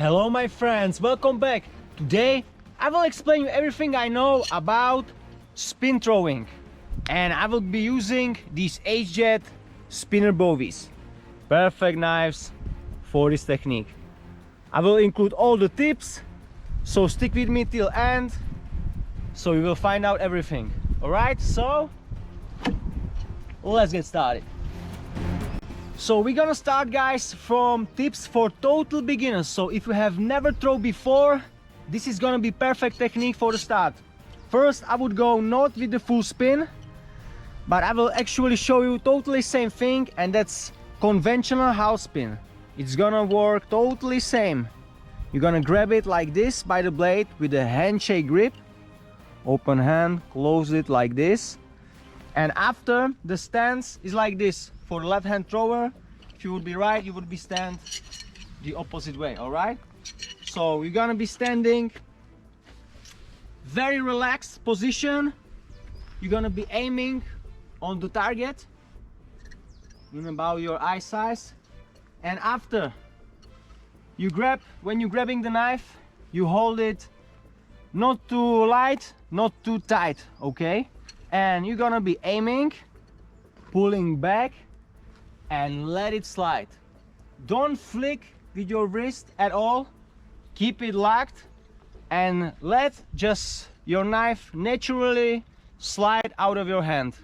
Hello my friends, welcome back. Today I will explain you everything I know about spin throwing, and I will be using these H-Jet spinner bowies. Perfect knives for this technique. I will include all the tips, so stick with me till end so you will find out everything. Alright, so let's get started. So we're gonna start, guys, from tips for total beginners. So if you have never thrown before, this is gonna be perfect technique for the start. First, I would go not with the full spin, but I will actually show you totally same thing, and that's conventional house spin. It's gonna work totally same. You're gonna grab it like this by the blade with a handshake grip. Open hand, close it like this. And after, the stance is like this. For the left hand thrower, if you would be right, you would be stand the opposite way, all right? So you're gonna be standing very relaxed position. You're gonna be aiming on the target in about your eye size. And after you grab, when you're grabbing the knife, you hold it not too light, not too tight, okay? And you're gonna be aiming, pulling back, and let it slide. Don't flick with your wrist at all. Keep it locked and let just your knife naturally slide out of your hand.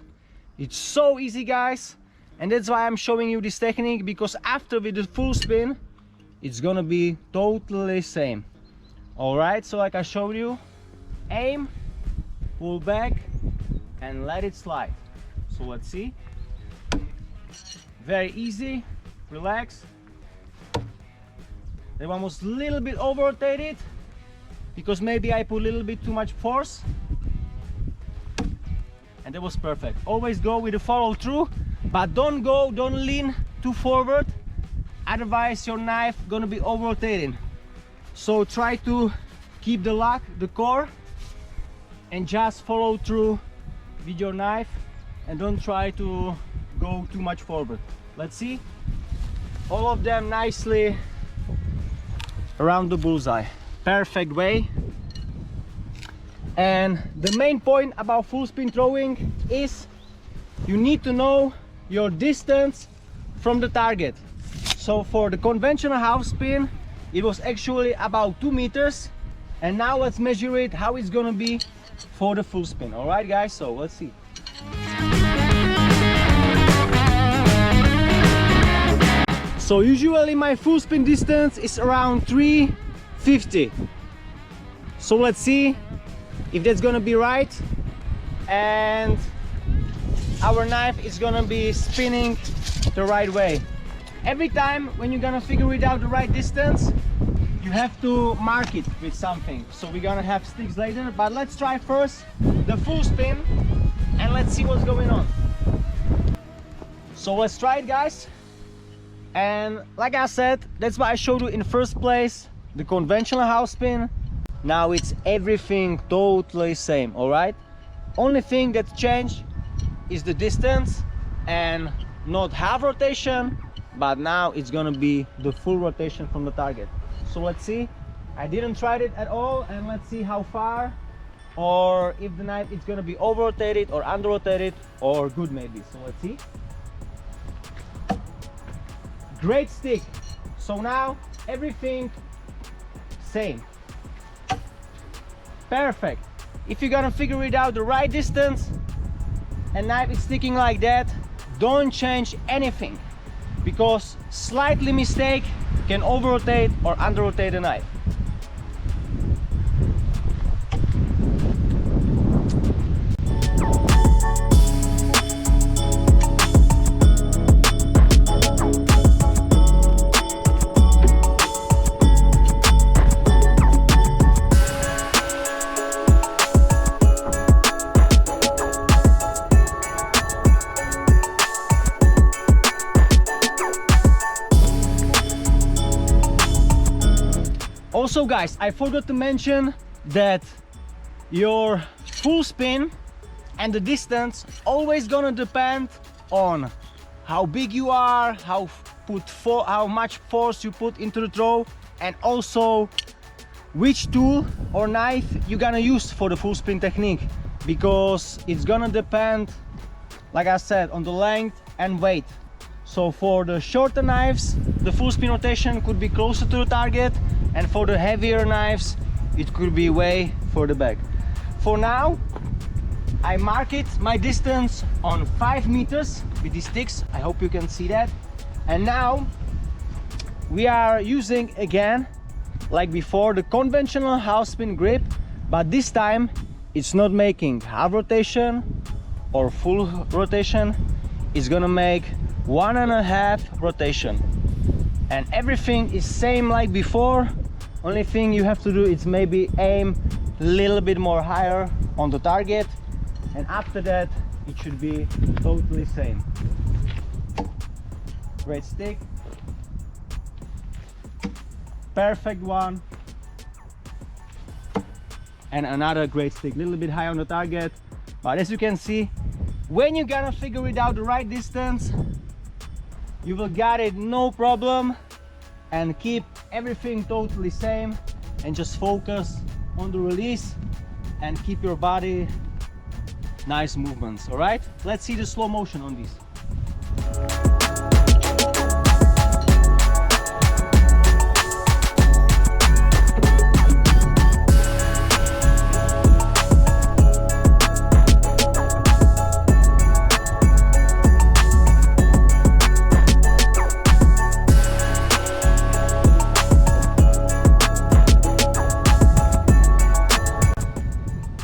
It's so easy, guys, and that's why I'm showing you this technique, because after with the full spin it's gonna be totally same. All right, so like I showed you, aim, pull back, and let it slide. So let's see. Very easy, relax. That one was a little bit over rotated because maybe I put a little bit too much force, and that was perfect. Always go with the follow through, but don't lean too forward, otherwise your knife gonna be over rotating. So try to keep the lock, the core, and just follow through with your knife, and don't try to go too much forward. Let's see, all of them nicely around the bullseye. Perfect way. And the main point about full spin throwing is you need to know your distance from the target. So for the conventional half spin, it was actually about 2 meters, and now let's measure it how it's gonna be for the full spin. All right, guys, so let's see. So usually my full spin distance is around 350. So let's see if that's gonna be right, and our knife is gonna be spinning the right way. Every time when you're gonna figure it out the right distance, you have to mark it with something. So we're gonna have sticks later, but let's try first the full spin and let's see what's going on. So let's try it, guys. And like I said, that's why I showed you in first place the conventional house spin. Now it's everything totally same, all right? Only thing that changed is the distance, and not half rotation, but now it's gonna be the full rotation from the target. So let's see. I didn't try it at all, and let's see how far, or if the knife is gonna be over rotated or under rotated or good maybe. So let's see. Great stick. So now everything same. Perfect. If you're gonna figure it out the right distance and knife is sticking like that, don't change anything, because slightly mistake can over rotate or under rotate the knife. Also, guys, I forgot to mention that your full spin and the distance always gonna depend on how big you are, how much force you put into the throw, and also which tool or knife you're gonna use for the full spin technique, because it's gonna depend, like I said, on the length and weight. So for the shorter knives, the full spin rotation could be closer to the target, and for the heavier knives, it could be way further back. For now, I mark it, my distance, on 5 meters with these sticks. I hope you can see that. And now we are using again, like before, the conventional half spin grip, but this time it's not making half rotation or full rotation. It's gonna make 1.5 rotation, and everything is same like before. Only thing you have to do is maybe aim a little bit more higher on the target, and after that it should be totally same. Great stick, perfect one, and another great stick, a little bit high on the target. But as you can see, when you're gonna figure it out the right distance, you will get it no problem, and keep everything totally same, and just focus on the release and keep your body nice movements. All right, let's see the slow motion on these.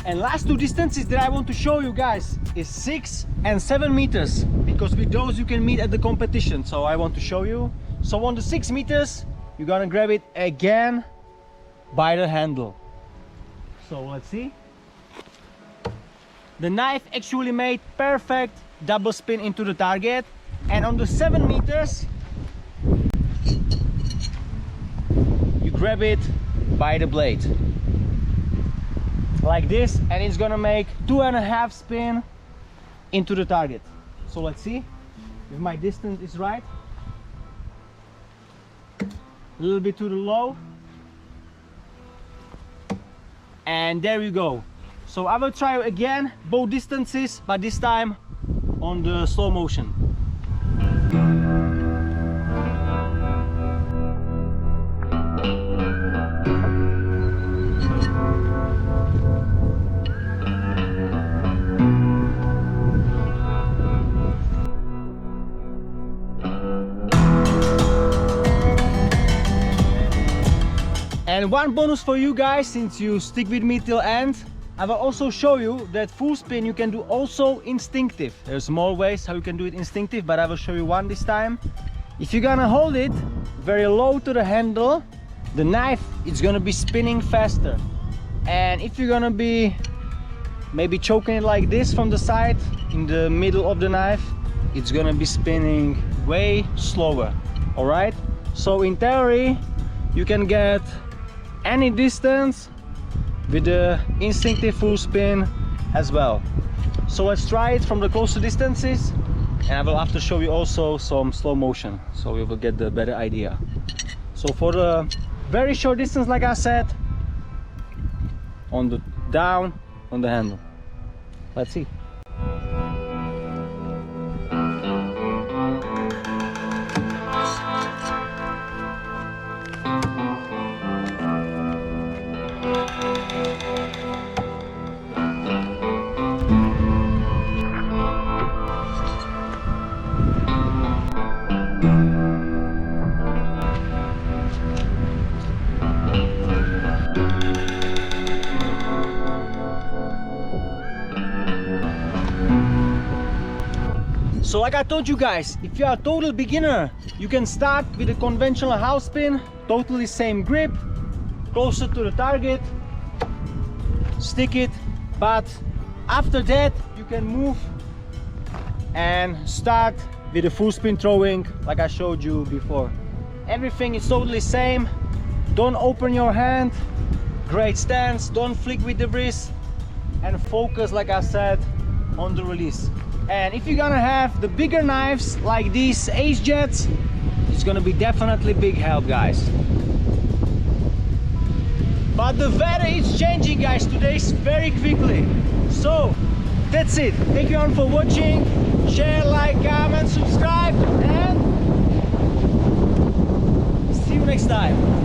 And last two distances that I want to show you guys is 6 and 7 meters, because with those you can meet at the competition. So I want to show you. So on the 6 meters, you're gonna grab it again by the handle. So let's see. The knife actually made perfect double spin into the target. And on the 7 meters, you grab it by the blade. Like this, and it's gonna make 2.5 spin into the target. So let's see if my distance is right. A little bit to the low, and there we go. So I will try again both distances, but this time on the slow motion. And one bonus for you guys, since you stick with me till end, I will also show you that full spin you can do also instinctive. There's more ways how you can do it instinctive, but I will show you one this time. If you're gonna hold it very low to the handle, the knife is gonna be spinning faster. And if you're gonna be maybe choking it like this from the side, in the middle of the knife, it's gonna be spinning way slower. All right? So in theory, you can get any distance with the instinctive full spin as well. So let's try it from the closer distances, and I will have to show you also some slow motion, so we will get the better idea. So for the very short distance, like I said, on the down on the handle. Let's see. So like I told you guys, if you are a total beginner, you can start with a conventional half spin, totally same grip, closer to the target, stick it, but after that you can move and start with a full spin throwing like I showed you before. Everything is totally same. Don't open your hand, great stance, don't flick with the wrist, and focus, like I said, on the release. And if you're gonna have the bigger knives like these Ace Jets, it's gonna be definitely big help, guys. but the weather is changing, guys, today very quickly. So that's it. Thank you all for watching. Share, like, comment, subscribe, and see you next time.